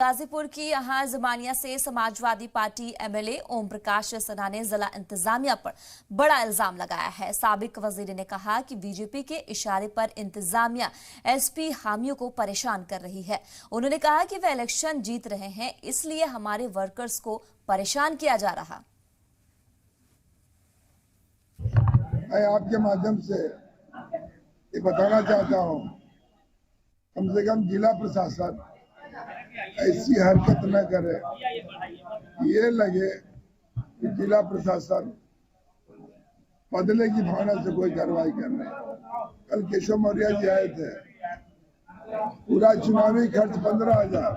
गाजीपुर की यहां जमानिया से समाजवादी पार्टी एमएलए ओम प्रकाश सिन्हा ने जिला इंतजामिया पर बड़ा इल्जाम लगाया है। साबिक वजीर ने कहा कि बीजेपी के इशारे पर इंतजामिया एसपी हामियों को परेशान कर रही है। उन्होंने कहा कि वे इलेक्शन जीत रहे हैं, इसलिए हमारे वर्कर्स को परेशान किया जा रहा। मैं आपके माध्यम से ये बताना चाहता हूं, कम से कम जिला प्रशासन ऐसी हरकत न करे। ये लगे कि जिला प्रशासन बदले की भावना से कोई कार्रवाई कर रहे हैं। कल केशव मौर्य जी आए थे, पूरा चुनावी खर्च 15,000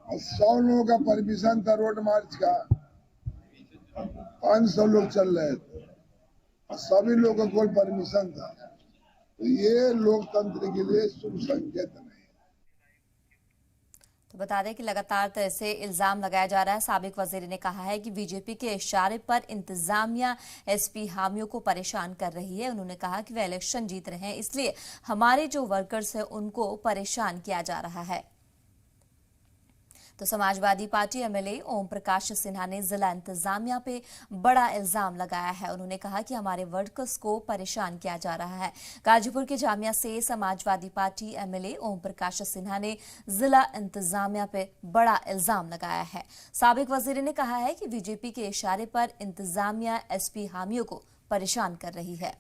और 100 लोगों का परमिशन था। रोड मार्च का 500 लोग चल रहे थे और सभी लोगों को परमिशन था। तो ये लोकतंत्र के लिए शुभ संकेत नहीं। तो बता दें कि लगातार तरह से इल्जाम लगाया जा रहा है। साबिक वजीर ने कहा है कि बीजेपी के इशारे पर इंतजामिया एसपी हामियों को परेशान कर रही है। उन्होंने कहा कि वे इलेक्शन जीत रहे हैं, इसलिए हमारे जो वर्कर्स हैं उनको परेशान किया जा रहा है। तो समाजवादी पार्टी एमएलए ओम प्रकाश सिन्हा ने जिला इंतजामिया पे बड़ा इल्जाम लगाया है। उन्होंने कहा कि हमारे वर्कर्स को परेशान किया जा रहा है। गाजीपुर के जामिया से समाजवादी पार्टी एमएलए ओम प्रकाश सिन्हा ने जिला इंतजामिया पे बड़ा इल्जाम लगाया है। साबिक वजीर ने कहा है कि बीजेपी के इशारे पर इंतजामिया एसपी हामियों को परेशान कर रही है।